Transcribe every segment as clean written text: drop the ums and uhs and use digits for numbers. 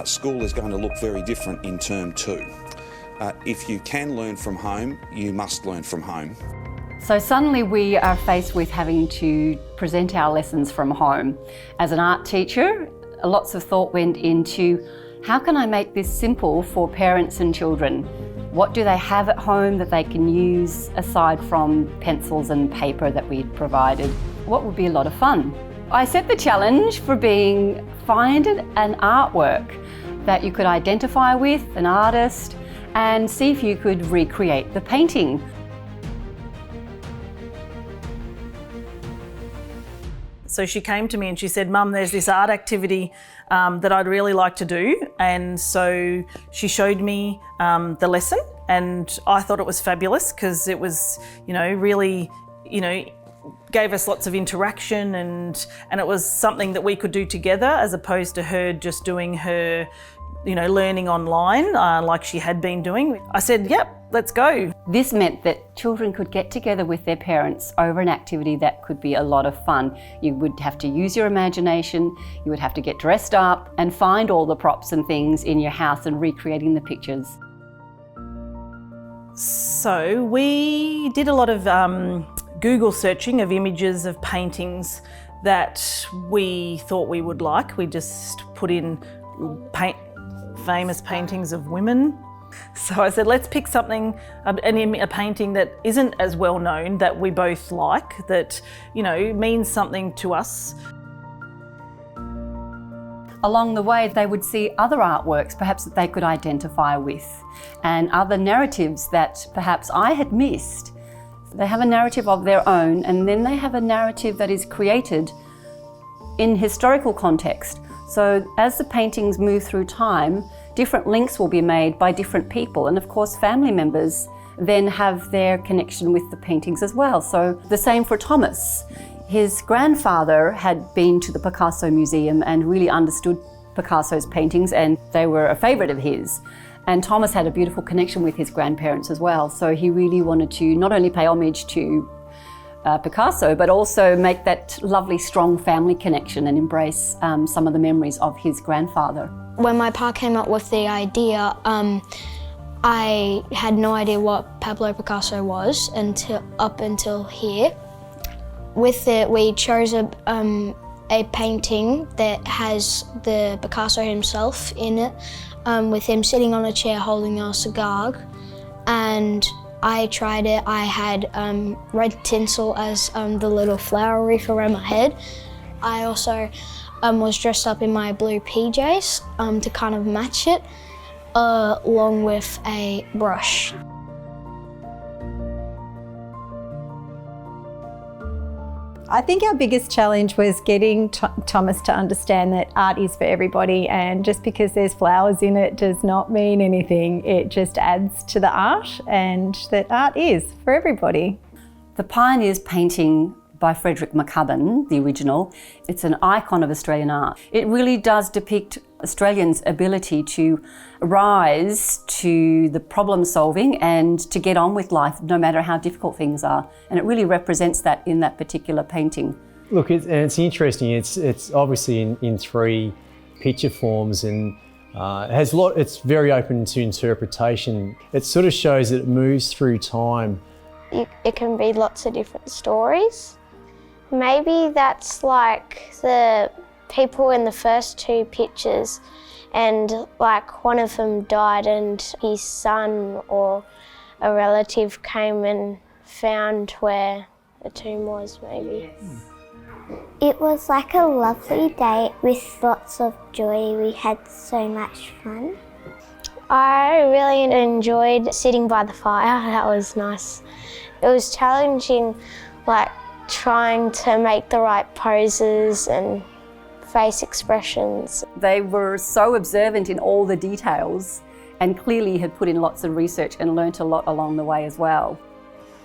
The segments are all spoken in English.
School is going to look very different in term 2. If you can learn from home, you must learn from home. So suddenly we are faced with having to present our lessons from home. As an art teacher, lots of thought went into how can I make this simple for parents and children? What do they have at home that they can use aside from pencils and paper that we'd provided? What would be a lot of fun? I set the challenge for find an artwork that you could identify with, an artist, and see if you could recreate the painting. So she came to me and she said, "Mum, there's this art activity that I'd really like to do." And so she showed me the lesson, and I thought it was fabulous because it was, really, gave us lots of interaction, and it was something that we could do together as opposed to her just doing her, learning online like she had been doing. I said, "Yep, let's go." This meant that children could get together with their parents over an activity that could be a lot of fun. You would have to use your imagination, you would have to get dressed up and find all the props and things in your house and recreating the pictures. So we did a lot of Google searching of images of paintings that we thought we would like. We just put in famous paintings of women. So I said, let's pick something, a painting that isn't as well known, that we both like, that, means something to us. Along the way, they would see other artworks perhaps that they could identify with, and other narratives that perhaps I had missed. They have a narrative of their own, and then they have a narrative that is created in historical context. So as the paintings move through time, different links will be made by different people, and of course family members then have their connection with the paintings as well. So the same for Thomas. His grandfather had been to the Picasso Museum and really understood Picasso's paintings, and they were a favourite of his. And Thomas had a beautiful connection with his grandparents as well, so he really wanted to not only pay homage to Picasso, but also make that lovely, strong family connection and embrace some of the memories of his grandfather. When my pa came up with the idea, I had no idea what Pablo Picasso was up until here. With it, we chose a painting that has the Picasso himself in it, with him sitting on a chair holding a cigar. And I tried it. I had red tinsel as the little flower wreath around my head. I also was dressed up in my blue PJs to kind of match it, along with a brush. I think our biggest challenge was getting Thomas to understand that art is for everybody, and just because there's flowers in it does not mean anything. It just adds to the art, and that art is for everybody. The Pioneers painting by Frederick McCubbin, the original, it's an icon of Australian art. It really does depict Australians' ability to rise to the problem solving and to get on with life no matter how difficult things are. And it really represents that in that particular painting. Look, it's interesting. It's obviously in 3 picture forms, and it's very open to interpretation. It sort of shows that it moves through time. It can be lots of different stories. Maybe that's like the people in the first 2 pictures, and like one of them died and his son or a relative came and found where the tomb was, maybe. Yes. It was like a lovely day with lots of joy. We had so much fun. I really enjoyed sitting by the fire. That was nice. It was challenging, like trying to make the right poses and face expressions. They were so observant in all the details and clearly had put in lots of research and learnt a lot along the way as well.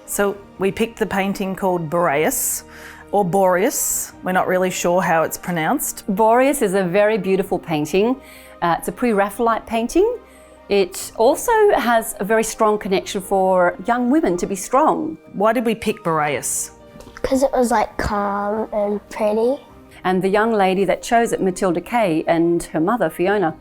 So we picked the painting called Boreas, or Boreas. We're not really sure how it's pronounced. Boreas is a very beautiful painting. It's a pre-Raphaelite painting. It also has a very strong connection for young women to be strong. Why did we pick Boreas? Because it was like calm and pretty. And the young lady that chose it, Matilda Kay, and her mother, Fiona.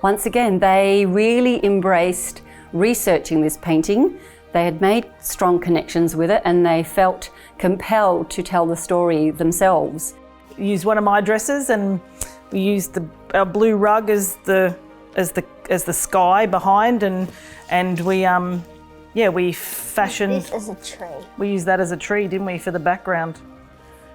Once again, they really embraced researching this painting. They had made strong connections with it and they felt compelled to tell the story themselves. Used one of my dresses and we used our blue rug as the sky behind, and we fashioned. This is a tree. We used that as a tree, didn't we, for the background?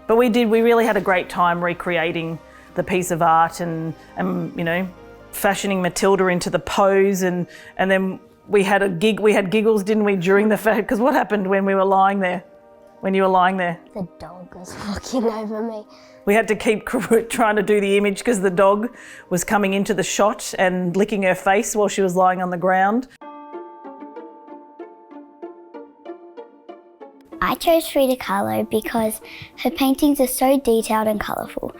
But we really had a great time recreating the piece of art and you know, fashioning Matilda into the pose, and then we had giggles, didn't we, during the fact? Because what happened when we were lying there? When you were lying there? The dog was walking over me. We had to keep trying to do the image because the dog was coming into the shot and licking her face while she was lying on the ground. I chose Frida Kahlo because her paintings are so detailed and colourful,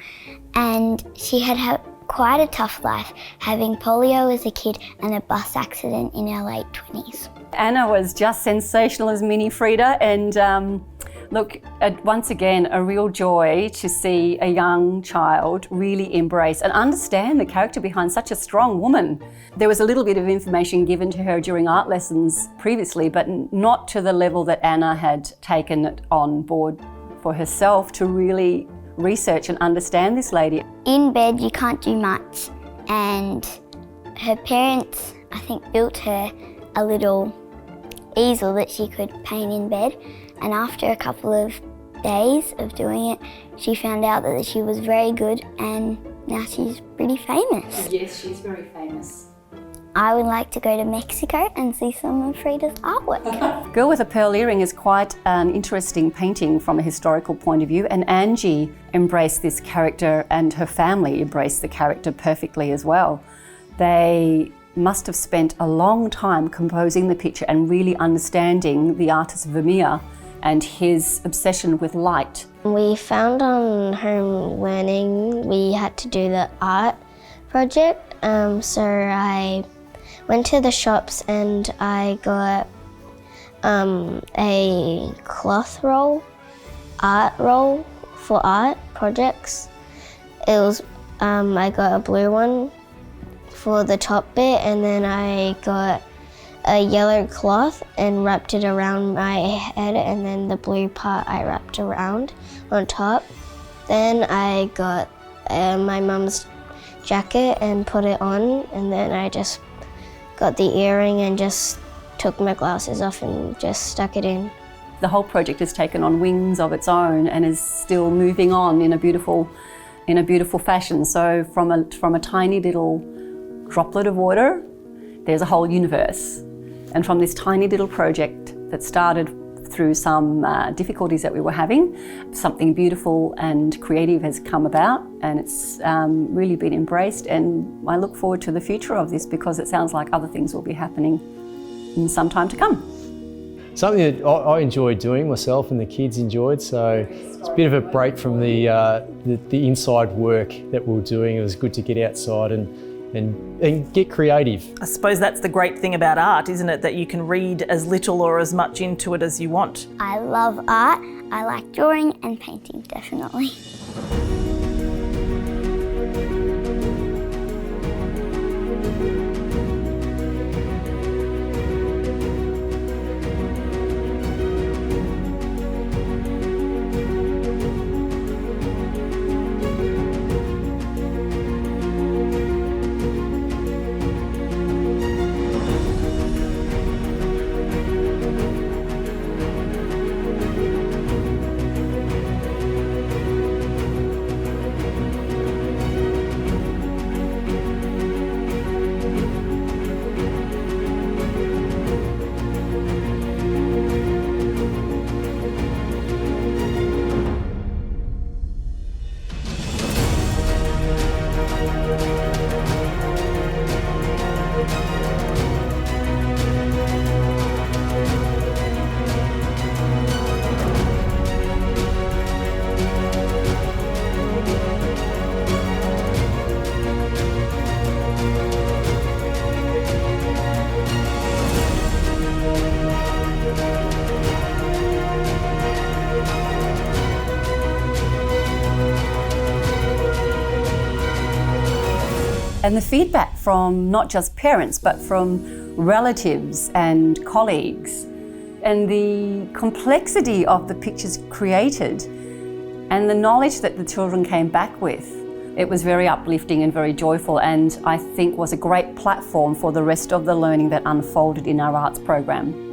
and she had quite a tough life, having polio as a kid and a bus accident in her late 20s. Anna was just sensational as Mini Frida, and look, once again, a real joy to see a young child really embrace and understand the character behind such a strong woman. There was a little bit of information given to her during art lessons previously, but not to the level that Anna had taken it on board for herself to really research and understand this lady. In bed you can't do much, and her parents, I think, built her a little easel that she could paint in bed, and after a couple of days of doing it, she found out that she was very good, and now she's pretty famous. Yes, she's very famous. I would like to go to Mexico and see some of Frida's artwork. Girl with a Pearl Earring is quite an interesting painting from a historical point of view, and Angie embraced this character and her family embraced the character perfectly as well. They must have spent a long time composing the picture and really understanding the artist Vermeer and his obsession with light. We found on home learning we had to do the art project, so I went to the shops and I got a cloth roll, art roll for art projects. It was I got a blue one for the top bit, and then I got a yellow cloth and wrapped it around my head, and then the blue part I wrapped around on top. Then I got my mum's jacket and put it on, and then I just got the earring and just took my glasses off and just stuck it in. The whole project has taken on wings of its own and is still moving on in a beautiful fashion. So from a tiny little droplet of water, there's a whole universe. And from this tiny little project that started through some difficulties that we were having, something beautiful and creative has come about, and it's really been embraced, and I look forward to the future of this because it sounds like other things will be happening in some time to come. Something that I enjoyed doing myself and the kids enjoyed, so it's a bit of a break from the inside work that we were doing. It was good to get outside and get creative. I suppose that's the great thing about art, isn't it? That you can read as little or as much into it as you want. I love art. I like drawing and painting, definitely. And the feedback from not just parents, but from relatives and colleagues, and the complexity of the pictures created, and the knowledge that the children came back with. It was very uplifting and very joyful, and I think was a great platform for the rest of the learning that unfolded in our arts program.